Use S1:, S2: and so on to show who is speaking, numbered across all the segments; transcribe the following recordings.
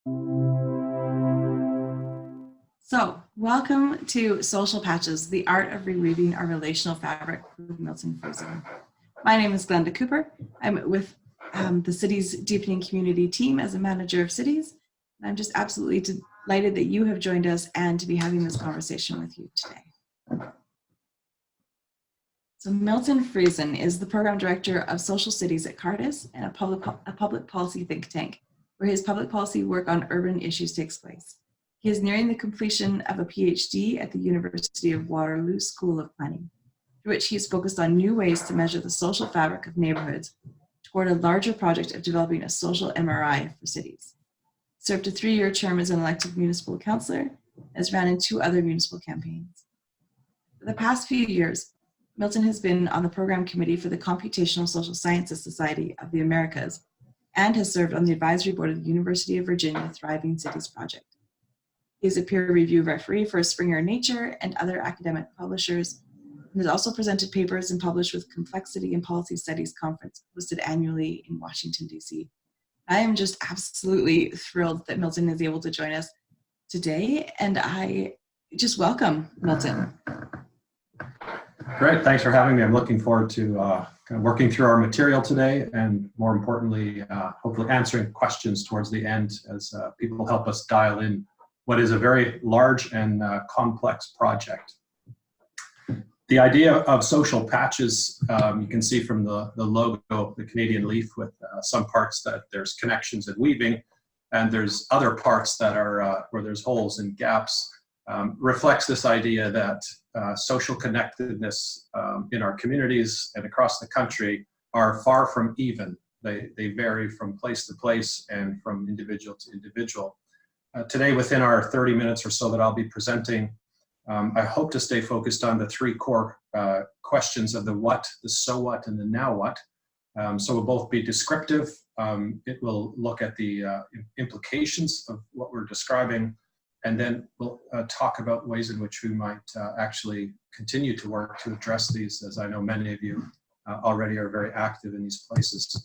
S1: So, welcome to Social Patches, the art of reweaving our relational fabric with Milton Friesen. My name is Glenda Cooper. I'm with the city's deepening community team as a manager of cities. And I'm just absolutely delighted that you have joined us and to be having this conversation with you today. So Milton Friesen is the program director of social cities at Cardus and a public policy think tank, where his public policy work on urban issues takes place. He is nearing the completion of a PhD at the University of Waterloo School of Planning, through which he is focused on new ways to measure the social fabric of neighborhoods toward a larger project of developing a social MRI for cities. He served a 3-year term as an elected municipal councillor and has ran in 2 other municipal campaigns. For the past few years, Milton has been on the program committee for the Computational Social Sciences Society of the Americas and has served on the advisory board of the University of Virginia Thriving Cities Project. He is a peer review referee for Springer Nature and other academic publishers, and has also presented papers and published with Complexity and Policy Studies Conference, hosted annually in Washington, D.C. I am just absolutely thrilled that Milton is able to join us today, and I just welcome Milton.
S2: Great, thanks for having me. I'm looking forward to kind of working through our material today, and more importantly, hopefully answering questions towards the end as people help us dial in what is a very large and complex project. The idea of social patches, you can see from the logo, the Canadian leaf, with some parts that there's connections and weaving, and there's other parts that are where there's holes and gaps, reflects this idea that social connectedness in our communities and across the country are far from even. They vary from place to place and from individual to individual. Today, within our 30 minutes or so that I'll be presenting, I hope to stay focused on the 3 core questions of the what, the so what, and the now what. So we'll both be descriptive. It will look at the implications of what we're describing, and then we'll talk about ways in which we might actually continue to work to address these, as I know many of you already are very active in these places.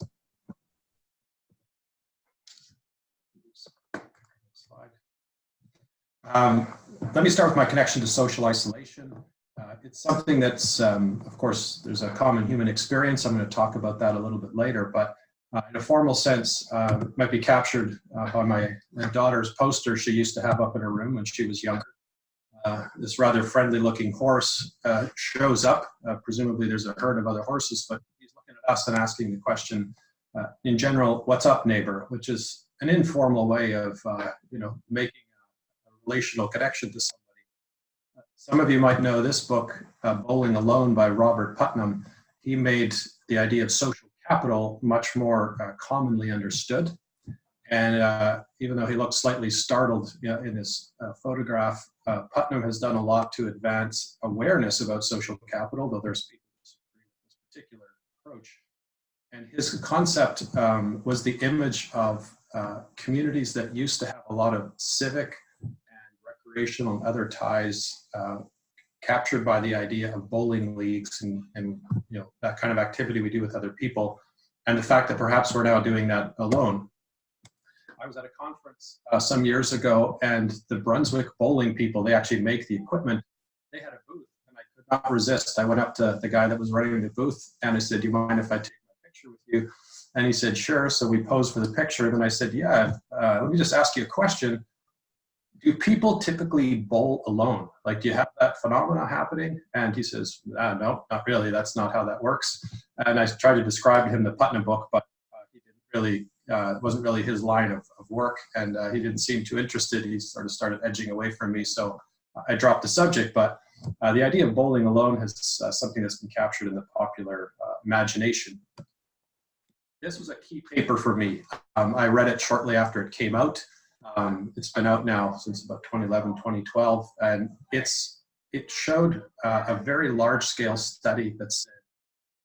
S2: Let me start with my connection to social isolation. It's something that's, of course, there's a common human experience. I'm going to talk about that a little bit later, but in a formal sense, it might be captured by my daughter's poster she used to have up in her room when she was younger. This rather friendly-looking horse shows up. Presumably there's a herd of other horses, but he's looking at us and asking the question, in general, "What's up, neighbor?" which is an informal way of, making relational connection to somebody. Some of you might know this book, Bowling Alone by Robert Putnam. He made the idea of social capital much more commonly understood. And even though he looked slightly startled in his photograph, Putnam has done a lot to advance awareness about social capital, though there's people who disagree with this particular approach. And his concept was the image of communities that used to have a lot of civic and other ties captured by the idea of bowling leagues and that kind of activity we do with other people, and the fact that perhaps we're now doing that alone. I was at a conference some years ago, and the Brunswick bowling people, they actually make the equipment. They had a booth, and I could not resist. I went up to the guy that was running the booth, and I said, "Do you mind if I take my picture with you?" And he said, "Sure." So we posed for the picture, and then I said, "Yeah, let me just ask you a question. Do people typically bowl alone? Like, do you have that phenomena happening?" And he says, "No, not really. That's not how that works." And I tried to describe to him the Putnam book, but he didn't really, it wasn't really his line of work, and he didn't seem too interested. He sort of started edging away from me, so I dropped the subject. But the idea of bowling alone has something that's been captured in the popular imagination. This was a key paper for me. I read it shortly after it came out. It's been out now since about 2011, 2012, and it showed a very large-scale study that said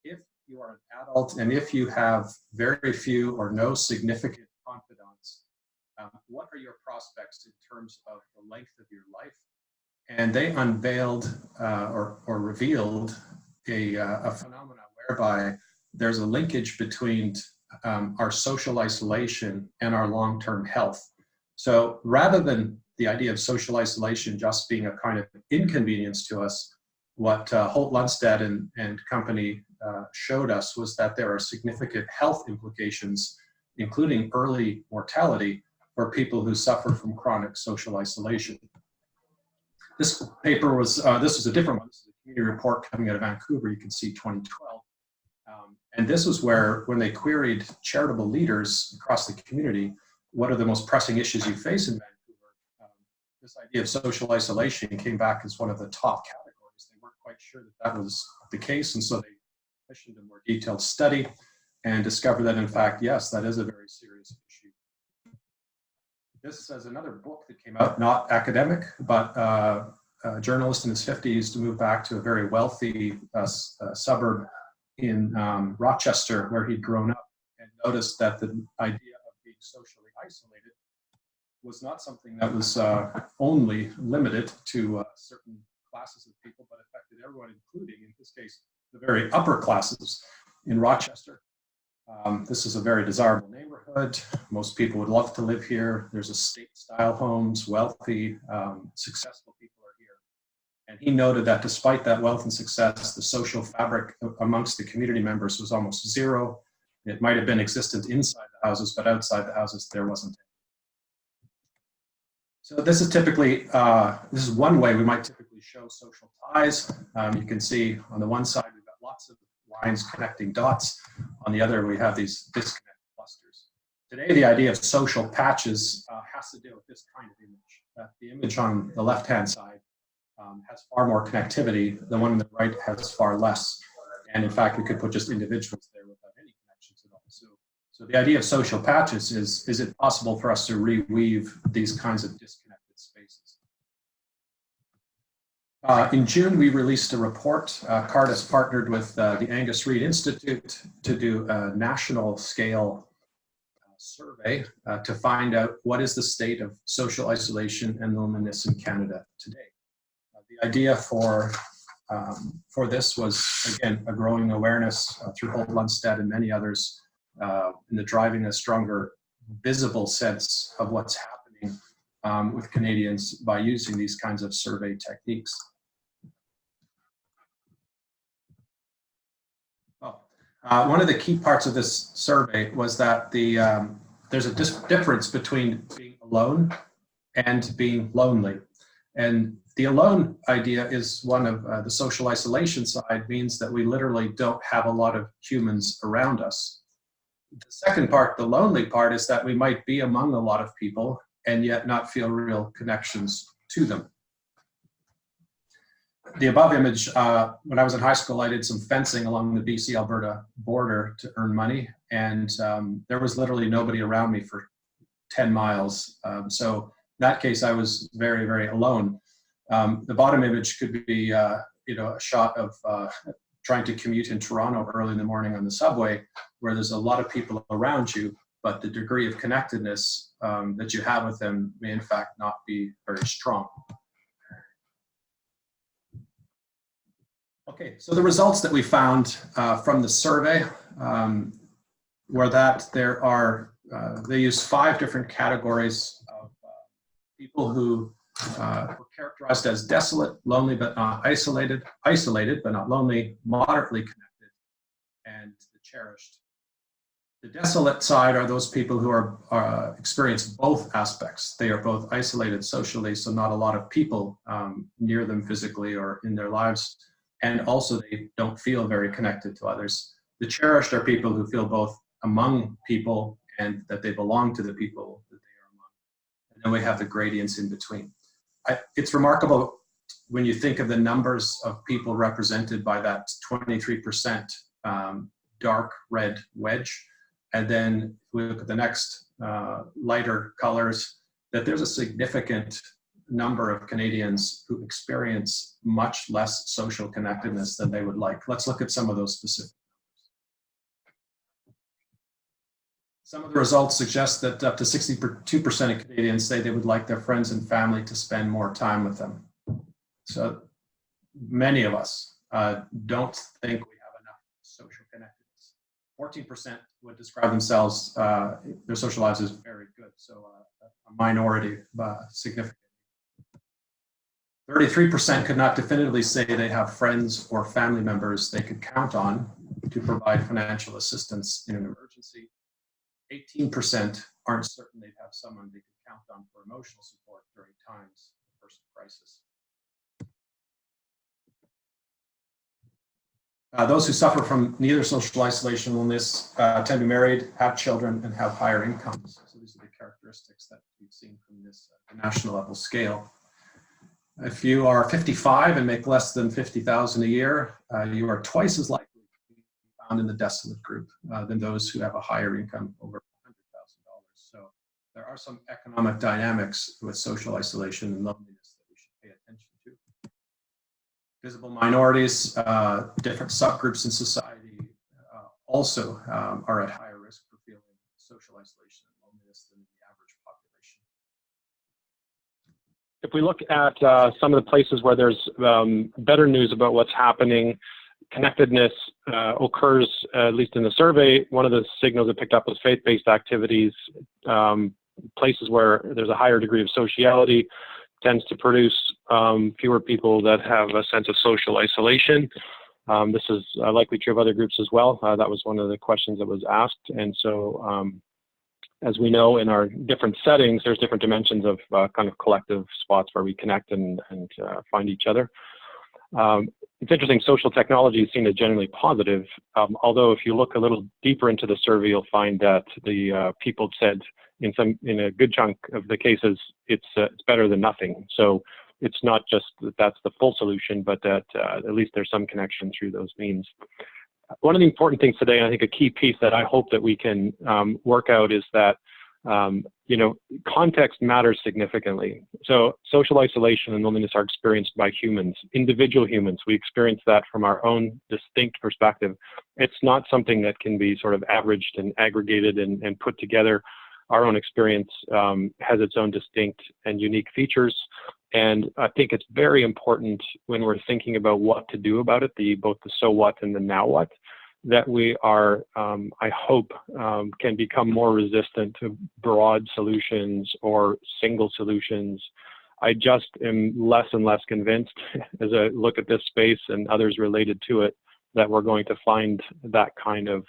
S2: if you are an adult and if you have very few or no significant confidants, what are your prospects in terms of the length of your life? And they unveiled or revealed a phenomenon whereby there's a linkage between our social isolation and our long-term health. So rather than the idea of social isolation just being a kind of inconvenience to us, what Holt Lundstedt and company showed us was that there are significant health implications, including early mortality, for people who suffer from chronic social isolation. This paper was, this was a different one. This is a community report coming out of Vancouver. You can see 2012. And this was where, when they queried charitable leaders across the community, what are the most pressing issues you face in Vancouver? This idea of social isolation came back as one of the top categories. They weren't quite sure that that was the case, and so they commissioned a more detailed study and discovered that, in fact, yes, that is a very serious issue. This is another book that came out, not academic, but a journalist in his 50s to move back to a very wealthy suburb in Rochester, where he'd grown up, and noticed that the idea of being socially isolated was not something that was only limited to certain classes of people, but affected everyone, including, in his case, the very upper classes in Rochester. This is a very desirable neighborhood. Most people would love to live here. There's estate-style homes, wealthy, successful people are here. And he noted that despite that wealth and success, the social fabric amongst the community members was almost zero. It might have been existent inside the houses, but outside the houses, there wasn't any. So this is typically, this is one way we might typically show social ties. You can see on the one side, we've got lots of lines connecting dots. On the other, we have these disconnect clusters. Today, the idea of social patches has to do with this kind of image. The image on the left-hand side has far more connectivity. The one on the right has far less. And in fact, we could put just individuals there without any connections at all. So the idea of social patches is it possible for us to reweave these kinds of disconnected spaces? In June, we released a report. Cardus partnered with the Angus Reid Institute to do a national scale survey to find out what is the state of social isolation and loneliness in Canada today. The idea for this was, again, a growing awareness through Holt Lundstedt and many others in the driving a stronger visible sense of what's happening with Canadians by using these kinds of survey techniques. One of the key parts of this survey was that there's a difference between being alone and being lonely. And the alone idea is one of the social isolation side, means that we literally don't have a lot of humans around us. The second part, the lonely part, is that we might be among a lot of people and yet not feel real connections to them. The above image, when I was in high school, I did some fencing along the BC-Alberta border to earn money, and there was literally nobody around me for 10 miles. So in that case, I was very, very alone. The bottom image could be a shot of trying to commute in Toronto early in the morning on the subway, where there's a lot of people around you, but the degree of connectedness that you have with them may in fact not be very strong. Okay, so the results that we found from the survey were that there are, they use 5 different categories of people who were characterized as desolate, lonely but not isolated, isolated but not lonely, moderately connected, and the cherished. The desolate side are those people who are experience both aspects. They are both isolated socially, so not a lot of people near them physically or in their lives, and also they don't feel very connected to others. The cherished are people who feel both among people and that they belong to the people that they are among. And then we have the gradients in between. It's remarkable when you think of the numbers of people represented by that 23% dark red wedge, and then if we look at the next lighter colors, that there's a significant number of Canadians who experience much less social connectedness than they would like. Let's look at some of those specific numbers. Some of the results suggest that up to 62% of Canadians say they would like their friends and family to spend more time with them. So many of us don't think we have enough social connectedness. 14% would describe themselves, their social lives as very good. So a minority, significant. 33% could not definitively say they have friends or family members they could count on to provide financial assistance in an emergency. 18% aren't certain they'd have someone they could count on for emotional support during times of personal crisis. Those who suffer from neither social isolation and loneliness tend to be married, have children, and have higher incomes. So these are the characteristics that we've seen from this national level scale. If you are 55 and make less than $50,000 a year, you are twice as likely to be found in the desolate group than those who have a higher income over $100,000. So there are some economic dynamics with social isolation and loneliness that we should pay attention to. Visible minorities, different subgroups in society also are at higher risk for feeling social isolation and loneliness than the average population.
S3: If we look at some of the places where there's better news about what's happening, connectedness occurs, at least in the survey. One of the signals it picked up was faith-based activities. Places where there's a higher degree of sociality tends to produce fewer people that have a sense of social isolation. This is likely true of other groups as well. That was one of the questions that was asked. And so as we know, in our different settings, there's different dimensions of kind of collective spots where we connect and find each other. It's interesting, social technology is seen as generally positive, although if you look a little deeper into the survey, you'll find that the people said in a good chunk of the cases, it's better than nothing. So it's not just that that's the full solution, but that at least there's some connection through those means. One of the important things today, and I think a key piece that I hope that we can work out is that, you know, context matters significantly. So social isolation and loneliness are experienced by humans, individual humans. We experience that from our own distinct perspective. It's not something that can be sort of averaged and aggregated and put together. Our own experience has its own distinct and unique features. And I think it's very important when we're thinking about what to do about it, both the so what and the now what, that we are, I hope, can become more resistant to broad solutions or single solutions. I just am less and less convinced as I look at this space and others related to it, that we're going to find that kind of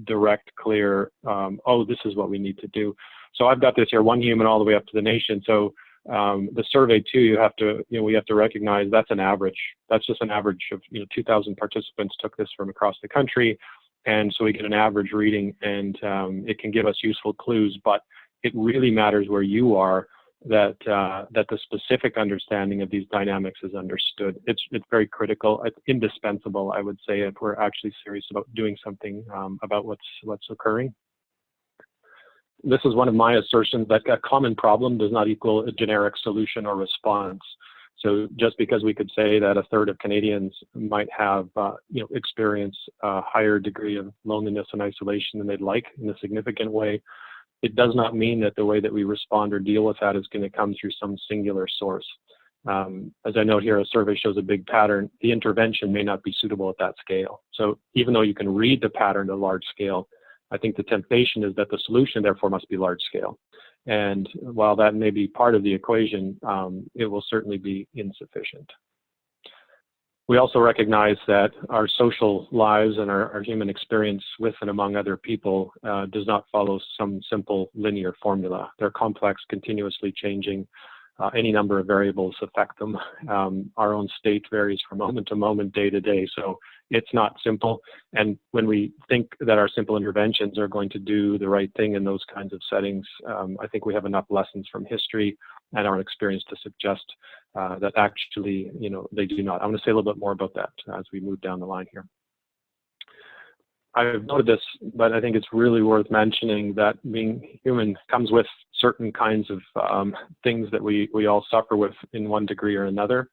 S3: direct, clear, oh, this is what we need to do. So I've got this here, one human all the way up to the nation. So the survey too, we have to recognize that's an average. That's just an average of 2,000 participants took this from across the country, and so we get an average reading, and it can give us useful clues. But it really matters where you are that the specific understanding of these dynamics is understood. It's very critical. It's indispensable, I would say, if we're actually serious about doing something about what's occurring. This is one of my assertions, that a common problem does not equal a generic solution or response. So just because we could say that a third of Canadians might have, experience a higher degree of loneliness and isolation than they'd like in a significant way, it does not mean that the way that we respond or deal with that is going to come through some singular source. As I note here, a survey shows a big pattern. The intervention may not be suitable at that scale. So even though you can read the pattern at large scale, I think the temptation is that the solution, therefore, must be large scale. And while that may be part of the equation, it will certainly be insufficient. We also recognize that our social lives and our human experience with and among other people does not follow some simple linear formula. They're complex, continuously changing. Any number of variables affect them. Our own state varies from moment to moment, day to day. So it's not simple. And when we think that our simple interventions are going to do the right thing in those kinds of settings, I think we have enough lessons from history and our experience to suggest that actually, they do not. I want to say a little bit more about that as we move down the line here. I've noted this, but I think it's really worth mentioning that being human comes with certain kinds of things that we all suffer with in one degree or another.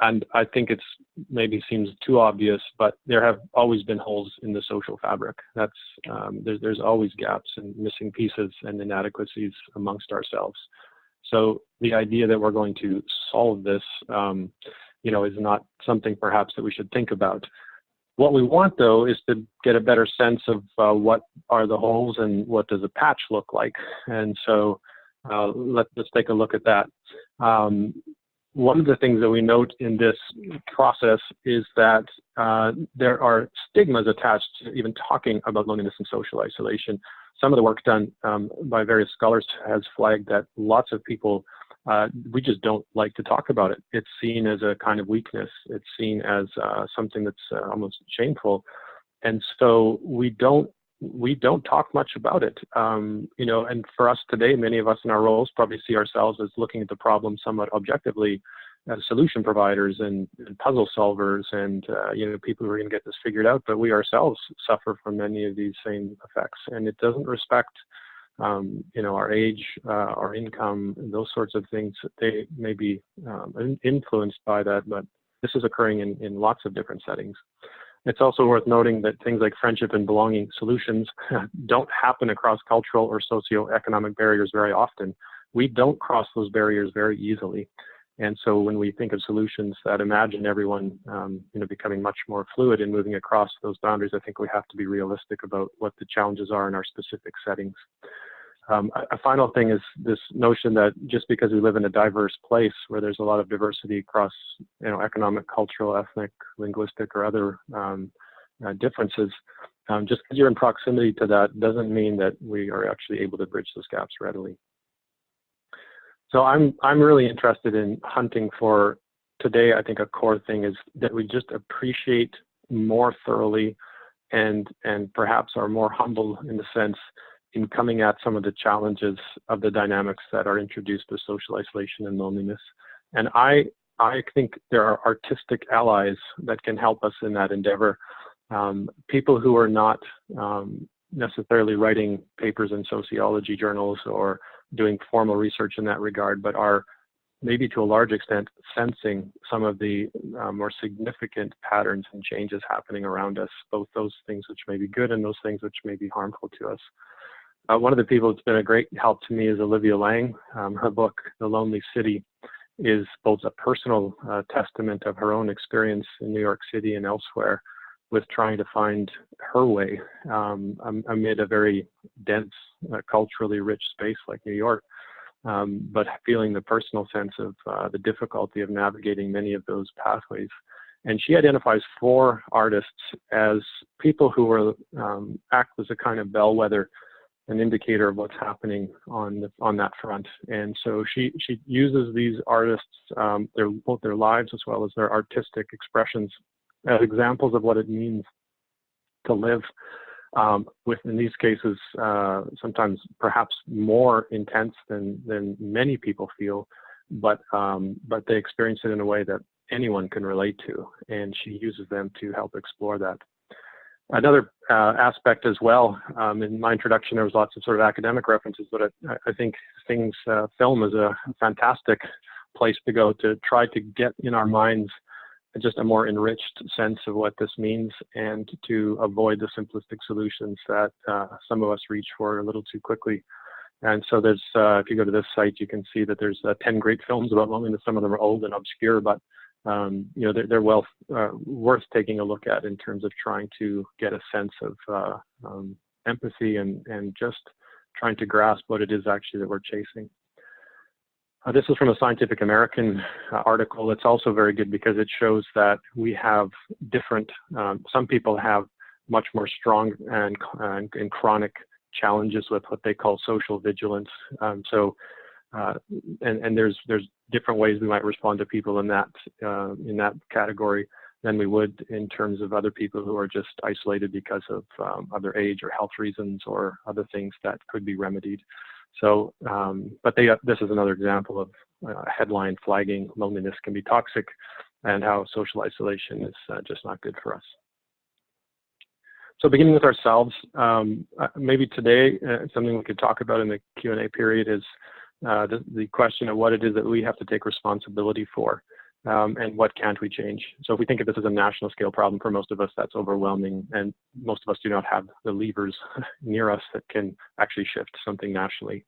S3: And I think it's maybe seems too obvious, but there have always been holes in the social fabric. That's there's always gaps and missing pieces and inadequacies amongst ourselves. So the idea that we're going to solve this, is not something perhaps that we should think about. What we want, though, is to get a better sense of what are the holes and what does a patch look like. And so let's take a look at that. One of the things that we note in this process is that there are stigmas attached to even talking about loneliness and social isolation. Some of the work done by various scholars has flagged that lots of people, we just don't like to talk about it. It's seen as a kind of weakness. It's seen as something that's almost shameful. And so we don't talk much about it. You know, and for us today, many of us in our roles probably see ourselves as looking at the problem somewhat objectively as solution providers and puzzle solvers and, you know, people who are going to get this figured out, but we ourselves suffer from many of these same effects. And it doesn't respect, you know, our age, our income, those sorts of things. They may be influenced by that, but this is occurring in lots of different settings. It's also worth noting that things like friendship and belonging solutions don't happen across cultural or socioeconomic barriers very often. We don't cross those barriers very easily. And so when we think of solutions that imagine everyone you know, becoming much more fluid and moving across those boundaries, I think we have to be realistic about what the challenges are in our specific settings. A final thing is this notion that just because we live in a diverse place where there's a lot of diversity across, you know, economic, cultural, ethnic, linguistic, or other differences, just because you're in proximity to that doesn't mean that we are actually able to bridge those gaps readily. So I'm really interested in hunting for, today I think a core thing is that we just appreciate more thoroughly and perhaps are more humble in the sense in coming at some of the challenges of the dynamics that are introduced with social isolation and loneliness. And I think there are artistic allies that can help us in that endeavor. People who are not necessarily writing papers in sociology journals or doing formal research in that regard, but are maybe to a large extent sensing some of the more significant patterns and changes happening around us, both those things which may be good and those things which may be harmful to us. One of the people that's been a great help to me is Olivia Lang. Her book, The Lonely City, is both a personal testament of her own experience in New York City and elsewhere with trying to find her way amid a very dense, culturally rich space like New York, but feeling the personal sense of the difficulty of navigating many of those pathways. And she identifies 4 artists as people who are act as a kind of bellwether, an indicator of what's happening on that front. And so she uses these artists, both their lives as well as their artistic expressions, as examples of what it means to live with, in these cases, sometimes perhaps more intense than many people feel, but they experience it in a way that anyone can relate to, and she uses them to help explore that. Another aspect as well, in my introduction, there was lots of sort of academic references, but I think film is a fantastic place to go to try to get in our minds just a more enriched sense of what this means and to avoid the simplistic solutions that some of us reach for a little too quickly. And so there's, if you go to this site, you can see that there's 10 great films about loneliness. Some of them are old and obscure, but you know, they're well worth taking a look at in terms of trying to get a sense of empathy and just trying to grasp what it is actually that we're chasing. This is from a Scientific American article. It's also very good because it shows that we have different, some people have much more strong and chronic challenges with what they call social vigilance. And there's different ways we might respond to people in that category than we would in terms of other people who are just isolated because of their age or health reasons or other things that could be remedied. So, but this is another example of headline flagging loneliness can be toxic and how social isolation is just not good for us. So beginning with ourselves, maybe today, something we could talk about in the Q&A period is the question of what it is that we have to take responsibility for and what can't we change. So if we think of this as a national scale problem, for most of us, that's overwhelming, and most of us do not have the levers near us that can actually shift something nationally.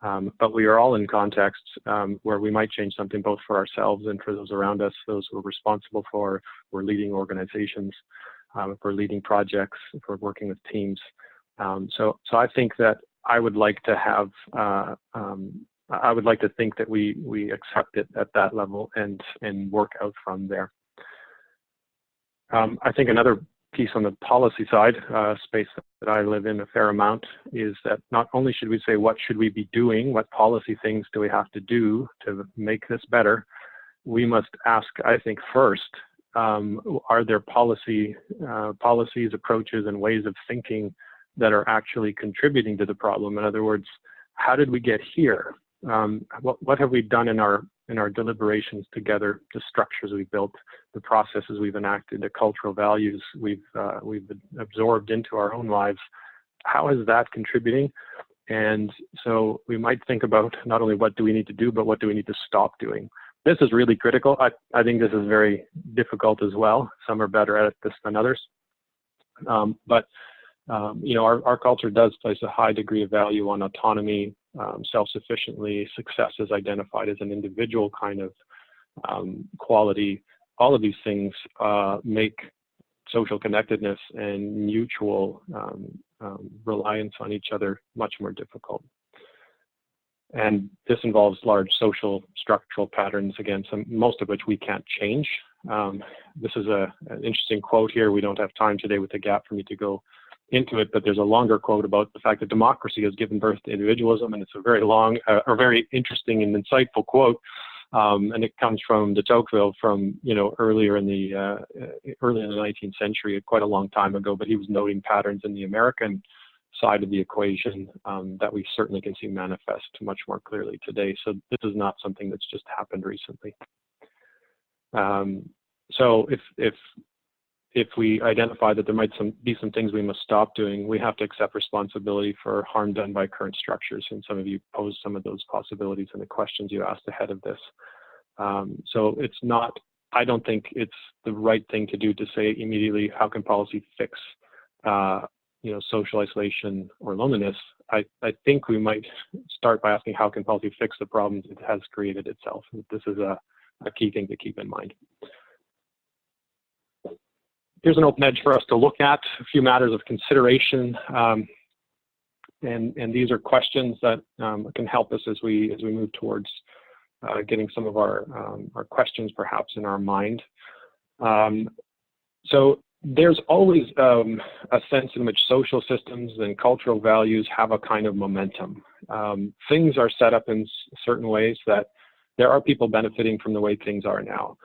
S3: But we are all in contexts where we might change something both for ourselves and for those around us, those who are responsible for or leading organizations. if we're leading projects, if we're working with teams. So I think that I would like to have, I would like to think that we accept it at that level and work out from there. I think another piece on the policy side, space that I live in a fair amount, is that not only should we say what should we be doing, what policy things do we have to do to make this better, we must ask, I think, first, are there policies, approaches, and ways of thinking that are actually contributing to the problem? In other words, how did we get here? What have we done in our deliberations together, the structures we built, the processes we've enacted, the cultural values we've absorbed into our own lives? How is that contributing? And so we might think about not only what do we need to do, but what do we need to stop doing? This is really critical. I think this is very difficult as well. Some are better at this than others. But you know, our culture does place a high degree of value on autonomy, self-sufficiently. Success is identified as an individual kind of quality. All of these things make social connectedness and mutual reliance on each other much more difficult. And this involves large social structural patterns, again, most of which we can't change. This is an interesting quote here. We don't have time today with the gap for me to go into it, but there's a longer quote about the fact that democracy has given birth to individualism, and it's a very long, or very interesting and insightful quote. And it comes from de Tocqueville from, you know, earlier in the 19th century, quite a long time ago, but he was noting patterns in the American side of the equation that we certainly can see manifest much more clearly today. So this is not something that's just happened recently. So if we identify that there might be some things we must stop doing, we have to accept responsibility for harm done by current structures. And some of you posed some of those possibilities in the questions you asked ahead of this. So it's not, I don't think it's the right thing to do to say immediately, how can policy fix you know, social isolation or loneliness? I think we might start by asking, how can policy fix the problems it has created itself? This is a key thing to keep in mind. Here's an open edge for us to look at, a few matters of consideration. And these are questions that can help us as we move towards getting some of our questions perhaps in our mind. So there's always a sense in which social systems and cultural values have a kind of momentum. Things are set up in certain ways that there are people benefiting from the way things are now.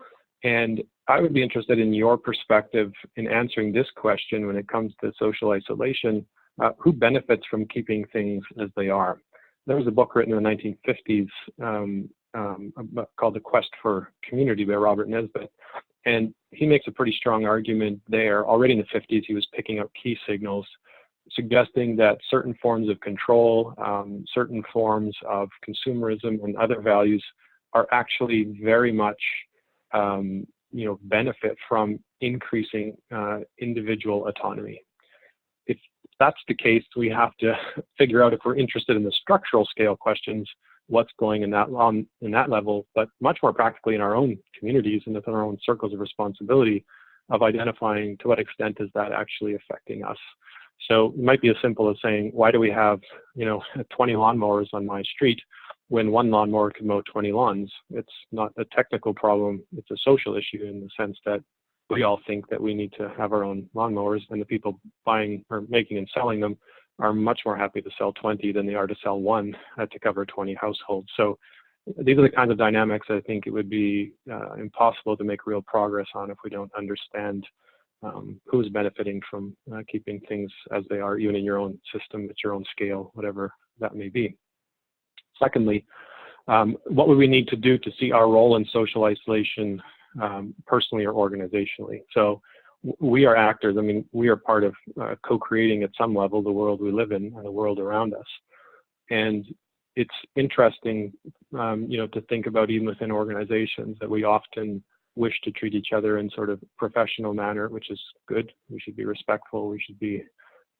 S3: And I would be interested in your perspective in answering this question when it comes to social isolation. Who benefits from keeping things as they are? There was a book written in the 1950s called The Quest for Community by Robert Nesbitt. And he makes a pretty strong argument there. Already in the 50s, he was picking up key signals, suggesting that certain forms of control, certain forms of consumerism and other values are actually very much you know, benefit from increasing individual autonomy. If that's the case, we have to figure out, if we're interested in the structural scale questions, what's going in that level, but much more practically in our own communities and within our own circles of responsibility, of identifying to what extent is that actually affecting us. So it might be as simple as saying, why do we have, you know, 20 lawnmowers on my street when one lawnmower can mow 20 lawns? It's not a technical problem, it's a social issue in the sense that we all think that we need to have our own lawnmowers, and the people buying or making and selling them are much more happy to sell 20 than they are to sell one to cover 20 households. So these are the kinds of dynamics I think it would be impossible to make real progress on if we don't understand who's benefiting from keeping things as they are, even in your own system, at your own scale, whatever that may be. Secondly, what would we need to do to see our role in social isolation personally or organizationally? So we are actors. I mean, we are part of co-creating at some level the world we live in and the world around us. And it's interesting, you know, to think about even within organizations that we often wish to treat each other in sort of professional manner, which is good. We should be respectful. We should be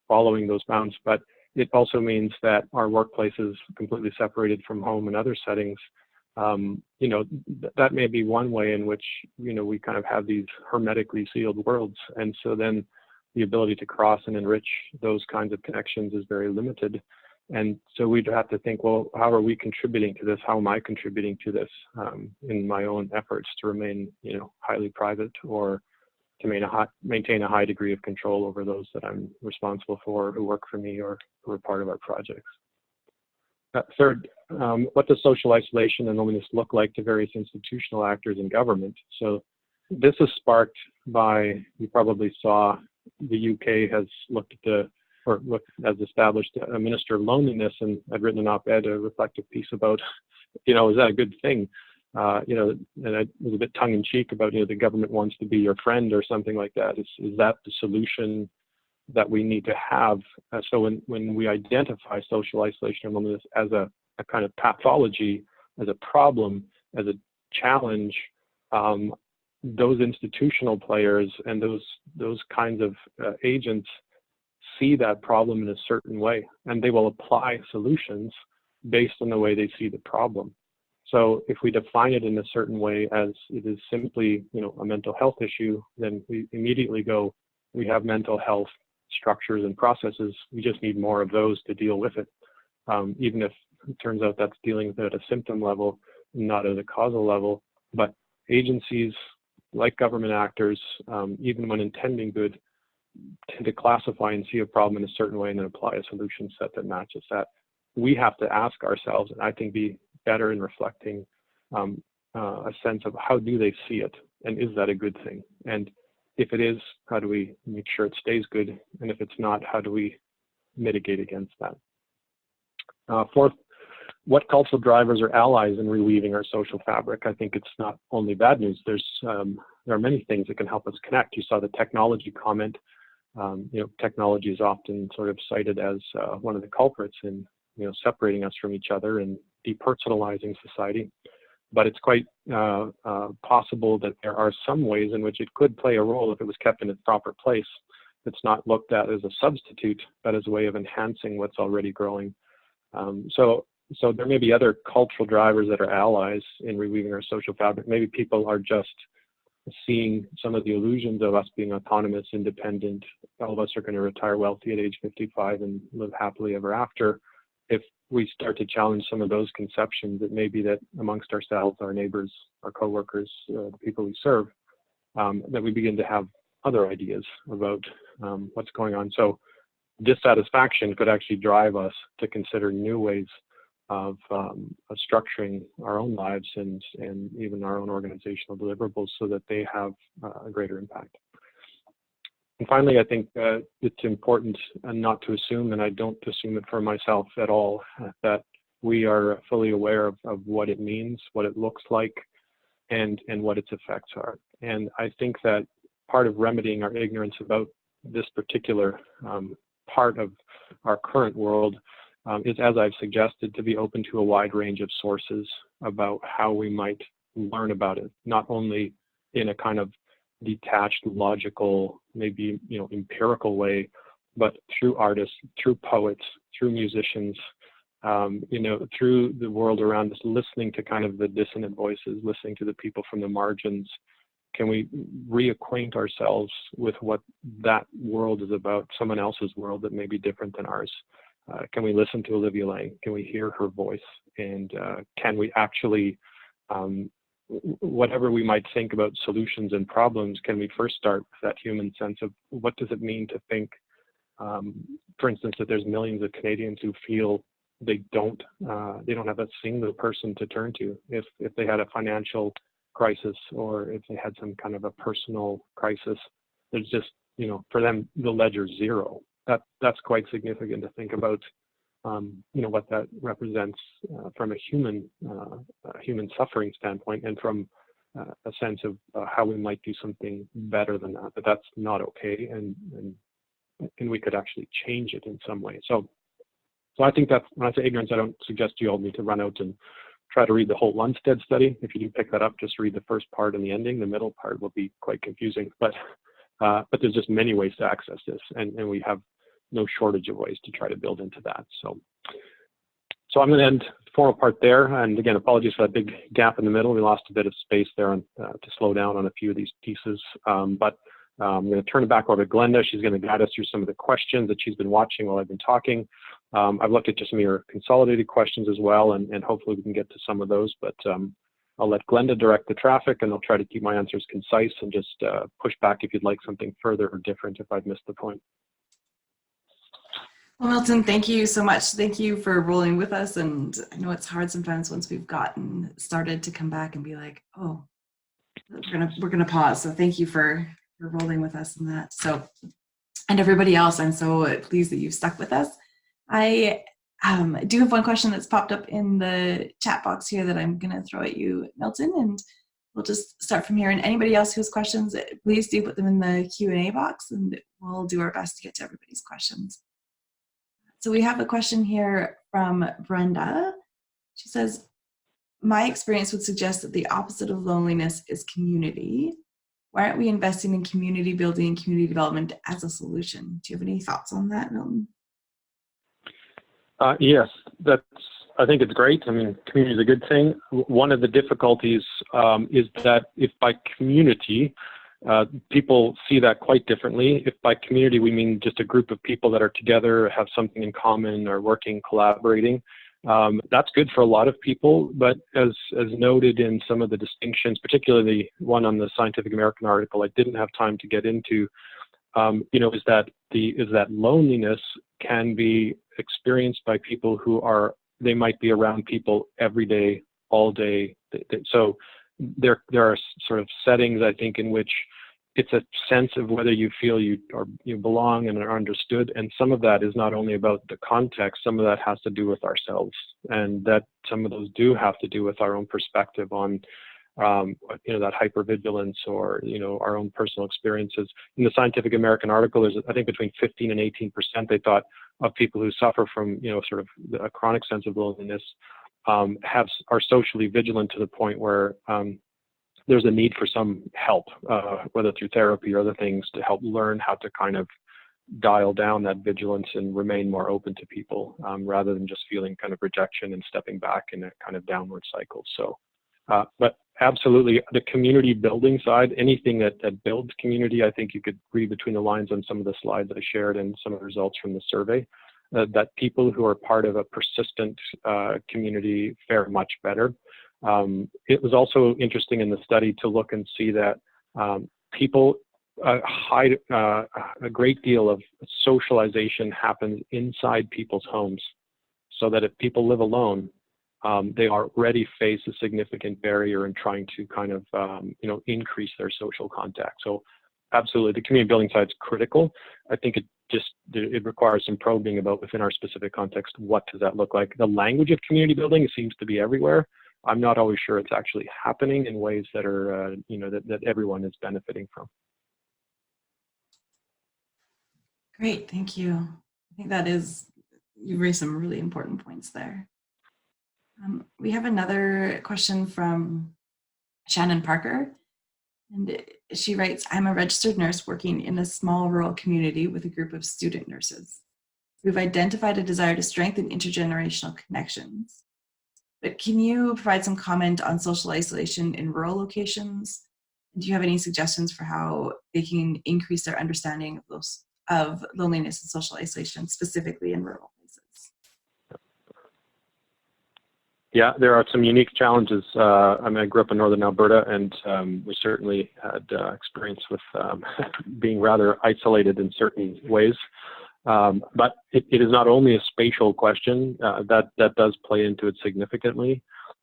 S3: following those bounds. But it also means that our workplace is completely separated from home and other settings. You know, that may be one way in which, you know, we kind of have these hermetically sealed worlds. And so then the ability to cross and enrich those kinds of connections is very limited. And so we'd have to think, well, how are we contributing to this? How am I contributing to this in my own efforts to remain, highly private, or to maintain a high degree of control over those that I'm responsible for, who work for me, or who are part of our projects. Third, what does social isolation and loneliness look like to various institutional actors in government? So this is sparked by, you probably saw, the UK has has established a Minister of Loneliness, and I've written an op-ed, a reflective piece about, is that a good thing? And I was a bit tongue-in-cheek about, the government wants to be your friend or something like that. Is that the solution that we need to have? So when we identify social isolation and loneliness as a kind of pathology, as a problem, as a challenge, those institutional players and those kinds of agents see that problem in a certain way, and they will apply solutions based on the way they see the problem. So if we define it in a certain way as it is simply, a mental health issue, then we immediately go, we have mental health structures and processes. We just need more of those to deal with it. Even if it turns out that's dealing with it at a symptom level, not at a causal level. But agencies, like government actors, even when intending good, tend to classify and see a problem in a certain way and then apply a solution set that matches that. We have to ask ourselves, and I think be better in reflecting a sense of how do they see it, and is that a good thing? And if it is, how do we make sure it stays good? And if it's not, how do we mitigate against that? Fourth, what cultural drivers or allies in reweaving our social fabric? I think it's not only bad news. There are many things that can help us connect. You saw the technology comment. Technology is often sort of cited as one of the culprits in separating us from each other and depersonalizing society. But it's quite possible that there are some ways in which it could play a role if it was kept in its proper place. It's not looked at as a substitute, but as a way of enhancing what's already growing. So there may be other cultural drivers that are allies in reweaving our social fabric. Maybe people are just seeing some of the illusions of us being autonomous, independent. All of us are going to retire wealthy at age 55 and live happily ever after. If we start to challenge some of those conceptions, it may be that amongst ourselves, our neighbors, our coworkers, the people we serve, that we begin to have other ideas about what's going on. So dissatisfaction could actually drive us to consider new ways of structuring our own lives and even our own organizational deliverables so that they have a greater impact. And finally, I think it's important not to assume, and I don't assume it for myself at all, that we are fully aware of what it means, what it looks like, and what its effects are. And I think that part of remedying our ignorance about this particular part of our current world is, as I've suggested, to be open to a wide range of sources about how we might learn about it, not only in a kind of detached, logical, maybe empirical way, but through artists, through poets, through musicians, through the world around us, listening to kind of the dissonant voices, listening to the people from the margins. Can we reacquaint ourselves with what that world is about, someone else's world that may be different than ours? Can we listen to Olivia Lang? Can we hear her voice? And can we actually, whatever we might think about solutions and problems, can we first start with that human sense of what does it mean to think, for instance, that there's millions of Canadians who feel they don't have a single person to turn to if they had a financial crisis or if they had some kind of a personal crisis. There's just, for them, the ledger's zero. That's quite significant to think about, what that represents from a human suffering standpoint, and from a sense of how we might do something better than that. But that's not okay, and we could actually change it in some way. So I think that when I say ignorance, I don't suggest you all need to run out and try to read the whole Lundstedt study. If you do pick that up, just read the first part and the ending. The middle part will be quite confusing, but there's just many ways to access this, and we have no shortage of ways to try to build into that. So I'm going to end the formal part there. And again, apologies for that big gap in the middle. We lost a bit of space there to slow down on a few of these pieces. But I'm going to turn it back over to Glenda. She's going to guide us through some of the questions that she's been watching while I've been talking. I've looked at just some of your consolidated questions as well, and hopefully we can get to some of those, but I'll let Glenda direct the traffic, and I'll try to keep my answers concise and just push back if you'd like something further or different if I've missed the point.
S1: Well, Milton, thank you so much. Thank you for rolling with us. And I know it's hard sometimes once we've gotten started to come back and be like, oh, we're gonna pause. So thank you for rolling with us in that. So, and everybody else, I'm so pleased that you've stuck with us. I do have one question that's popped up in the chat box here that I'm gonna throw at you, Milton, and we'll just start from here. And anybody else who has questions, please do put them in the Q&A box, and we'll do our best to get to everybody's questions. So we have a question here from Brenda. She says, my experience would suggest that the opposite of loneliness is community. Why aren't we investing in community building and community development as a solution? Do you have any thoughts on that, Milton?
S3: Yes, I think it's great. I mean, community is a good thing. One of the difficulties is that if by community, people see that quite differently. If by community we mean just a group of people that are together, have something in common, or working, collaborating, that's good for a lot of people. But as noted in some of the distinctions, particularly one on the Scientific American article, I didn't have time to get into, is that loneliness can be experienced by people who they might be around people every day, all day. So there are sort of settings, I think, in which it's a sense of whether you feel you belong and are understood. And some of that is not only about the context, some of that has to do with ourselves. And that some of those do have to do with our own perspective on, that hypervigilance or, our own personal experiences. In the Scientific American article, there's, I think, between 15 and 18%, they thought, of people who suffer from, sort of a chronic sense of loneliness are socially vigilant to the point where there's a need for some help, whether through therapy or other things, to help learn how to kind of dial down that vigilance and remain more open to people, rather than just feeling kind of rejection and stepping back in a kind of downward cycle. So, but absolutely, the community building side, anything that builds community, I think you could read between the lines on some of the slides I shared and some of the results from the survey, that people who are part of a persistent community fare much better. It was also interesting in the study to look and see that people hide a great deal of socialization happens inside people's homes, so that if people live alone, they already face a significant barrier in trying to kind of increase their social contact. So absolutely, the community building side is critical. I think it requires some probing about, within our specific context, what does that look like. The language of community building seems to be everywhere. I'm not always sure it's actually happening in ways that are that everyone is benefiting from.
S1: Great, thank you. I think you raised some really important points there. We have another question from Shannon Parker, and she writes, I'm a registered nurse working in a small rural community with a group of student nurses. We've identified a desire to strengthen intergenerational connections. But can you provide some comment on social isolation in rural locations? Do you have any suggestions for how they can increase their understanding of loneliness and social isolation, specifically in rural places?
S3: Yeah, there are some unique challenges. I grew up in northern Alberta, and we certainly had experience with being rather isolated in certain ways. But it is not only a spatial question, that does play into it significantly.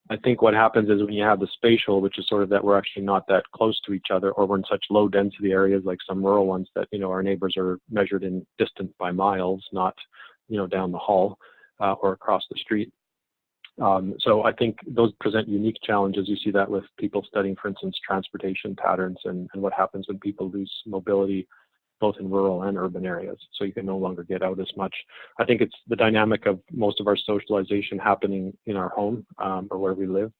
S3: I think what happens is when you have the spatial, which is sort of that we're actually not that close to each other, or we're in such low density areas like some rural ones that, our neighbors are measured in distance by miles, not, down the hall or across the street. So I think those present unique challenges. You see that with people studying, for instance, transportation patterns and what happens when people lose mobility, both in rural and urban areas. So you can no longer get out as much. I think it's the dynamic of most of our socialization happening in our home or where we live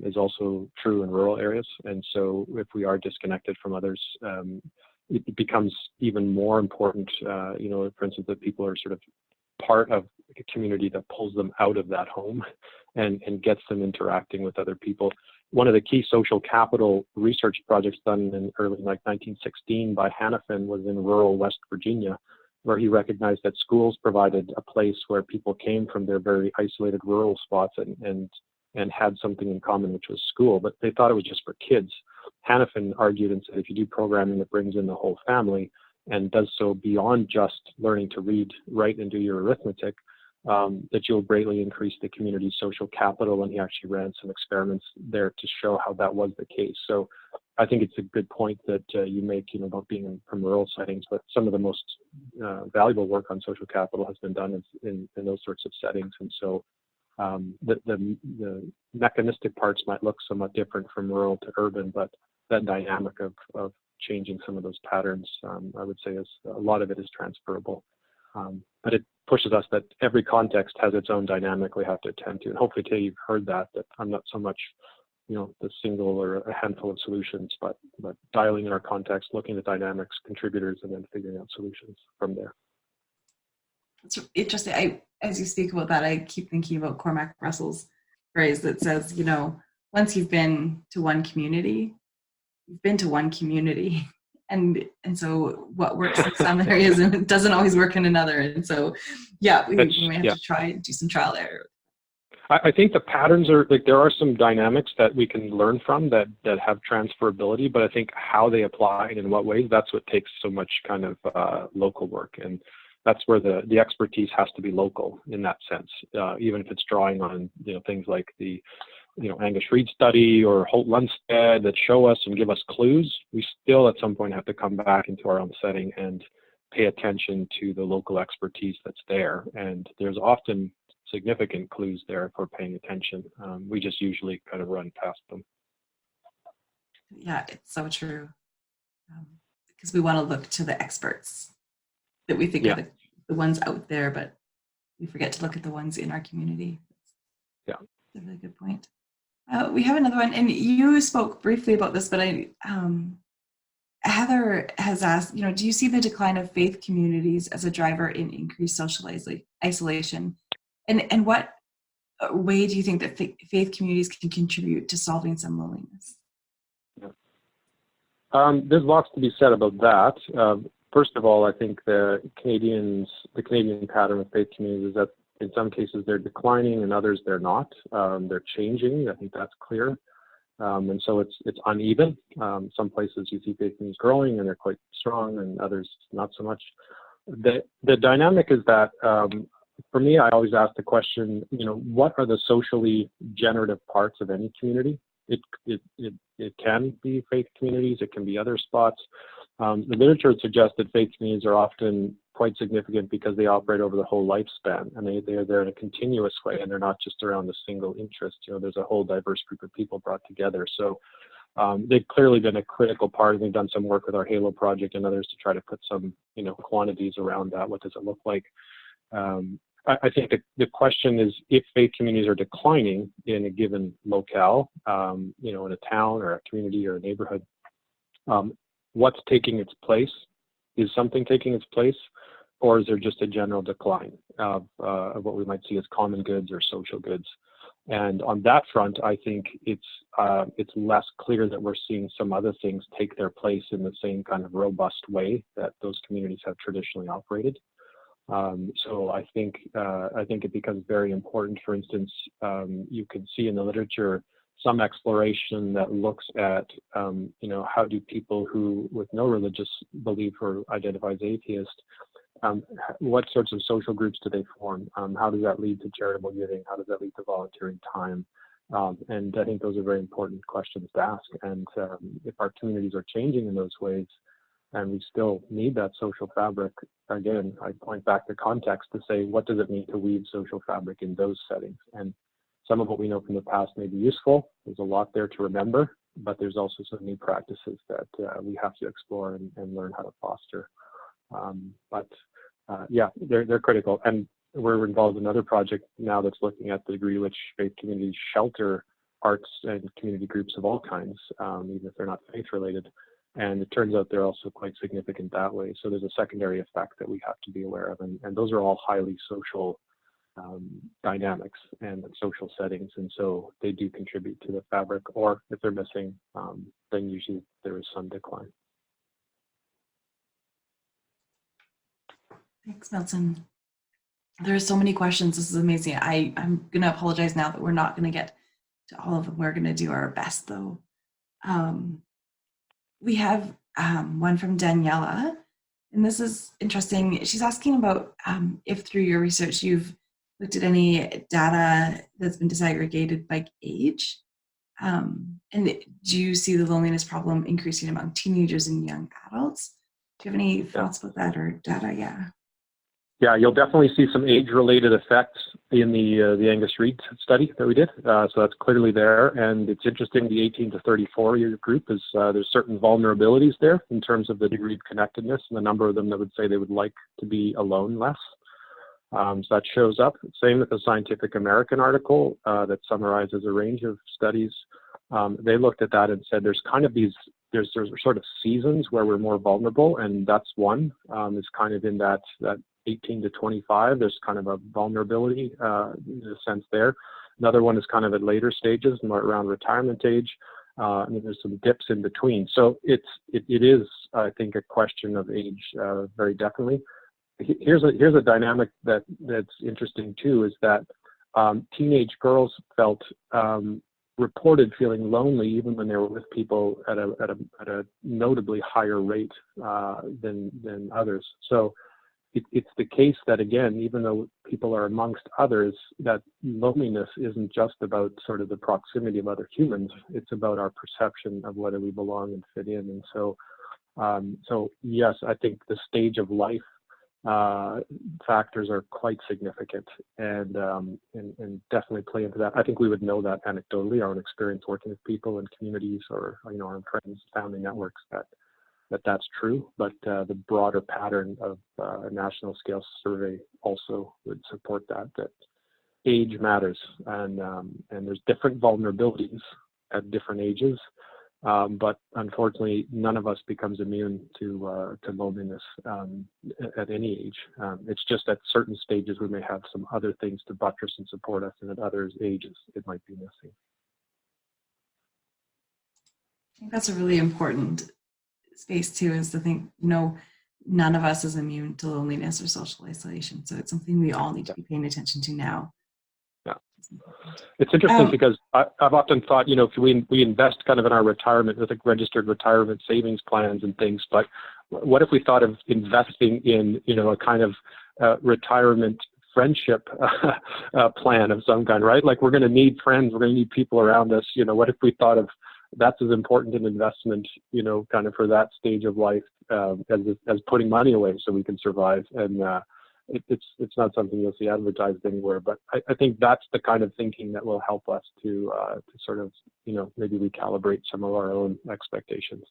S3: is also true in rural areas. And so if we are disconnected from others, it becomes even more important, for instance, that people are sort of part of a community that pulls them out of that home and gets them interacting with other people. One of the key social capital research projects done in early 1916 by Hanifin was in rural West Virginia, where he recognized that schools provided a place where people came from their very isolated rural spots and had something in common, which was school, but they thought it was just for kids. Hanifin argued and said, if you do programming that brings in the whole family and does so beyond just learning to read, write, and do your arithmetic, that you'll greatly increase the community's social capital. And he actually ran some experiments there to show how that was the case. So I think it's a good point that you make, about being from rural settings, but some of the most valuable work on social capital has been done in those sorts of settings. And so the mechanistic parts might look somewhat different from rural to urban, but that dynamic of changing some of those patterns, I would say, is a lot of it is transferable. But it pushes us that every context has its own dynamic we have to attend to. And hopefully, today you've heard that I'm not so much, the single or a handful of solutions, but dialing in our context, looking at dynamics, contributors, and then figuring out solutions from there.
S1: It's interesting. As you speak about that, I keep thinking about Cormac Russell's phrase that says, once you've been to one community, you've been to one community. And so what works in some areas and it doesn't always work in another. And so, we may have to try and do some trial error.
S3: I think the patterns are there are some dynamics that we can learn from that have transferability, but I think how they apply and in what ways, that's what takes so much kind of local work. And that's where the expertise has to be local in that sense, even if it's drawing on, things like the Angus Reid study or Holt Lundstedt that show us and give us clues. We still at some point have to come back into our own setting and pay attention to the local expertise that's there. And there's often significant clues there if we're paying attention. We just usually kind of run past them.
S1: Yeah, it's so true. Because we want to look to the experts that we think are the ones out there, but we forget to look at the ones in our community.
S3: Yeah.
S1: That's a really good point. We have another one, and you spoke briefly about this, but Heather has asked, do you see the decline of faith communities as a driver in increased social isolation? And what way do you think that faith communities can contribute to solving some loneliness?
S3: Yeah. There's lots to be said about that. First of all, I think the Canadian pattern of faith communities is that in some cases they're declining, and others they're not. They're changing. I think that's clear. And so it's uneven. Some places you see faith communities growing and they're quite strong, and others not so much. The dynamic is that for me, I always ask the question, what are the socially generative parts of any community? It can be faith communities. It can be other spots. The literature suggests that faith communities are often quite significant because they operate over the whole lifespan, and they are there in a continuous way, and they're not just around a single interest. There's a whole diverse group of people brought together. So they've clearly been a critical part, and they've done some work with our Halo project and others to try to put some, quantities around that. What does it look like? I think the question is, if faith communities are declining in a given locale, in a town or a community or a neighborhood, what's taking its place? Is something taking its place, or is there just a general decline of what we might see as common goods or social goods? And on that front, I think it's less clear that we're seeing some other things take their place in the same kind of robust way that those communities have traditionally operated. So I think it becomes very important. For instance, you could see in the literature some exploration that looks at, how do people who with no religious belief or identify as atheist, what sorts of social groups do they form? How does that lead to charitable giving? How does that lead to volunteering time? And I think those are very important questions to ask. And if our communities are changing in those ways, and we still need that social fabric, again, I point back to context to say, what does it mean to weave social fabric in those settings? And some of what we know from the past may be useful. There's a lot there to remember, but there's also some new practices that we have to explore and learn how to foster. They're critical. And we're involved in another project now that's looking at the degree to which faith communities shelter arts and community groups of all kinds, even if they're not faith related. And it turns out they're also quite significant that way. So there's a secondary effect that we have to be aware of. And those are all highly social dynamics and social settings, and so they do contribute to the fabric. Or if they're missing, then usually there is some decline.
S1: Thanks, Milton. There are so many questions. This is amazing. I'm going to apologize now that we're not going to get to all of them. We're going to do our best, though. We have one from Daniela, and this is interesting. She's asking about if through your research you've looked at any data that's been disaggregated by age. And do you see the loneliness problem increasing among teenagers and young adults? Do you have any thoughts about that or data?
S3: Yeah, you'll definitely see some age-related effects in the Angus Reid study that we did. So that's clearly there, and it's interesting. The 18 to 34-year group is there's certain vulnerabilities there in terms of the degree of connectedness, and the number of them that would say they would like to be alone less. So that shows up. Same with the Scientific American article that summarizes a range of studies. They looked at that and said there's kind of there's sort of seasons where we're more vulnerable, and that's one. Is kind of in that 18 to 25, there's kind of a vulnerability in a sense there. Another one is kind of at later stages, more around retirement age, and there's some dips in between. So it is, I think, a question of age, very definitely. Here's a dynamic that's interesting too, is that teenage girls reported feeling lonely even when they were with people at a notably higher rate than others. So it's the case that, again, even though people are amongst others, that loneliness isn't just about sort of the proximity of other humans. It's about our perception of whether we belong and fit in. And so yes, I think the stage of life factors are quite significant and definitely play into that. I think we would know that anecdotally, our own experience working with people in communities or our own friends, family networks, that's true. But the broader pattern of a national scale survey also would support that age matters, and there's different vulnerabilities at different ages. But unfortunately, none of us becomes immune to loneliness at any age. It's just at certain stages we may have some other things to buttress and support us, and at other ages it might be missing.
S1: I think that's a really important space too, is to think, none of us is immune to loneliness or social isolation. So it's something we all need to be paying attention to now.
S3: Yeah. It's interesting because I've often thought, if we invest kind of in our retirement with like registered retirement savings plans and things, but what if we thought of investing in, a kind of retirement friendship plan of some kind, right? Like we're going to need friends, we're going to need people around us. What if we thought of that's as important an investment, kind of for that stage of life as putting money away so we can survive. And it's not something you'll see advertised anywhere, but I think that's the kind of thinking that will help us to sort of, maybe recalibrate some of our own expectations.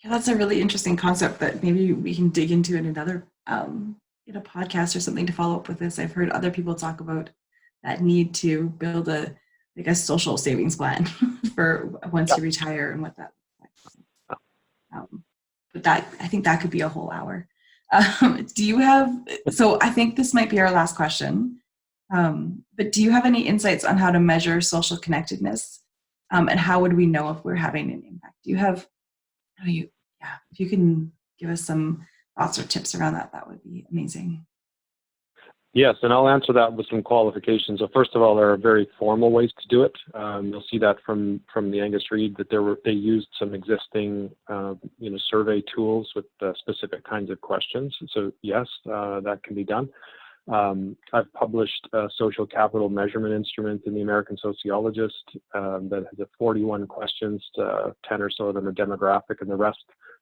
S1: Yeah, that's a really interesting concept that maybe we can dig into in another in a podcast or something to follow up with this. I've heard other people talk about that need to build a social savings plan for once you retire and what that looks like. But I think that could be a whole hour. So I think this might be our last question, but do you have any insights on how to measure social connectedness, and how would we know if we're having an impact? If you can give us some thoughts or tips around that, that would be amazing.
S3: Yes, and I'll answer that with some qualifications. So first of all, there are very formal ways to do it. You'll see that from the Angus Reid that they used some existing survey tools with specific kinds of questions. So yes, that can be done. I've published a social capital measurement instrument in the American Sociologist that has 41 questions. 10 or so of them are demographic, and the rest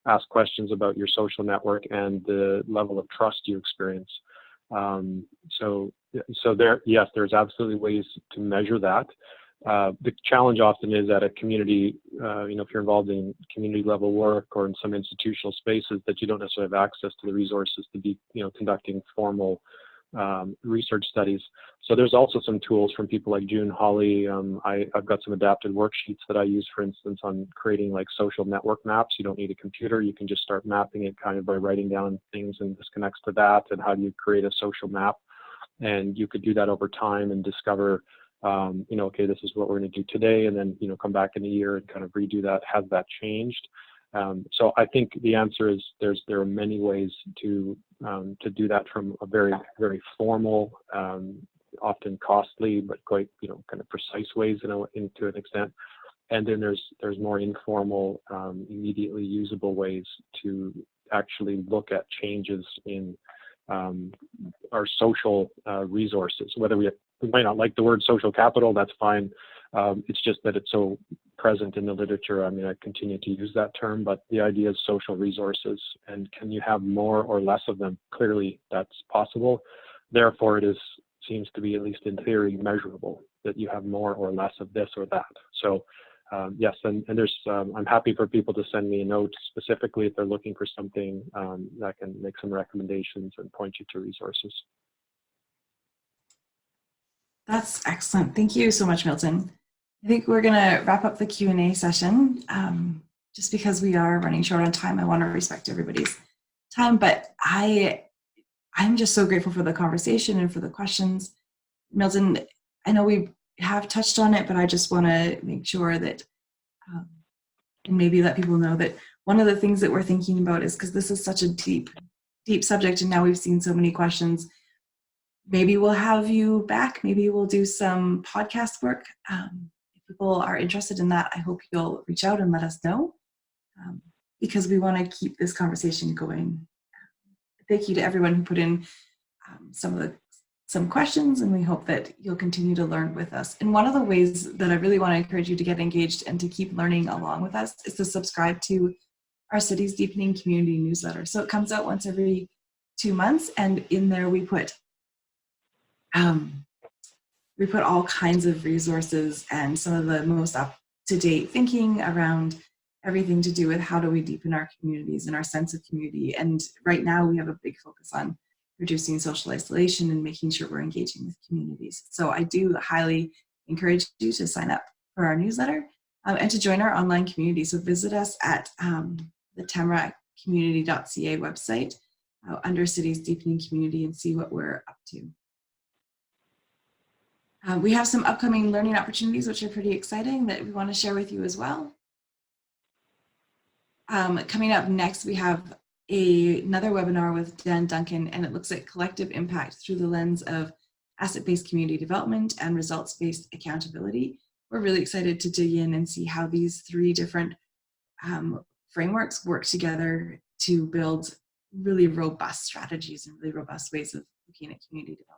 S3: ask questions about your social network and the level of trust you experience. So there, yes, there's absolutely ways to measure that. The challenge often is at a community, if you're involved in community level work or in some institutional spaces, that you don't necessarily have access to the resources to be, conducting formal research studies. So there's also some tools from people like June Hawley. I've got some adapted worksheets that I use, for instance, on creating like social network maps. You don't need a computer. You can just start mapping it kind of by writing down things, and this connects to that, and how do you create a social map. And you could do that over time and discover, okay, this is what we're going to do today, and then, come back in a year and kind of redo that. Has that changed? So I think the answer is there are many ways to do that, from a very, very formal, often costly, but quite, kind of precise ways to an extent. And then there's more informal, immediately usable ways to actually look at changes in our social resources. Whether we might not like the word social capital, that's fine. It's just that it's so present in the literature. I mean, I continue to use that term, but the idea is social resources. And can you have more or less of them? Clearly, that's possible. Therefore, it seems to be, at least in theory, measurable, that you have more or less of this or that. So yes, and there's, I'm happy for people to send me a note specifically if they're looking for something that can make some recommendations and point you to resources.
S1: That's excellent. Thank you so much, Milton. I think we're going to wrap up the Q&A session. Just because we are running short on time, I want to respect everybody's time, but I'm just so grateful for the conversation and for the questions. Milton, I know we have touched on it, but I just want to make sure that, and maybe let people know that one of the things that we're thinking about is, because this is such a deep subject, and now we've seen so many questions, maybe we'll have you back. Maybe we'll do some podcast work. If people are interested in that, I hope you'll reach out and let us know, because we want to keep this conversation going. Thank you to everyone who put in some questions, and we hope that you'll continue to learn with us. And one of the ways that I really want to encourage you to get engaged and to keep learning along with us is to subscribe to our Cities Deepening Community newsletter. So it comes out once every 2 months, and in there we put all kinds of resources and some of the most up-to-date thinking around everything to do with how do we deepen our communities and our sense of community. And right now we have a big focus on reducing social isolation and making sure we're engaging with communities. So I do highly encourage you to sign up for our newsletter and to join our online community. So visit us at the tamarackcommunity.ca website under Cities Deepening Community and see what we're up to. We have some upcoming learning opportunities, which are pretty exciting, that we want to share with you as well. Coming up next, we have another webinar with Dan Duncan, and it looks at collective impact through the lens of asset-based community development and results-based accountability. We're really excited to dig in and see how these 3 different frameworks work together to build really robust strategies and really robust ways of looking at community development.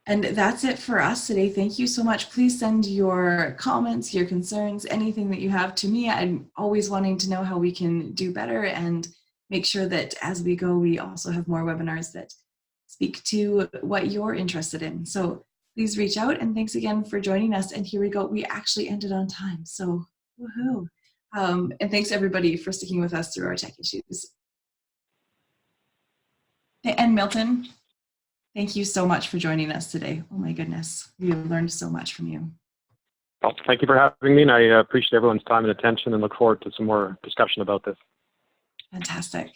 S1: And that's it for us today. Thank you so much. Please send your comments, your concerns, anything that you have to me. I'm always wanting to know how we can do better and make sure that as we go, we also have more webinars that speak to what you're interested in. So please reach out, and thanks again for joining us. And here we go. We actually ended on time, so woohoo. And thanks everybody for sticking with us through our tech issues. And Milton, thank you so much for joining us today. Oh my goodness, we have learned so much from you.
S3: Well, thank you for having me, and I appreciate everyone's time and attention, and look forward to some more discussion about this.
S1: Fantastic.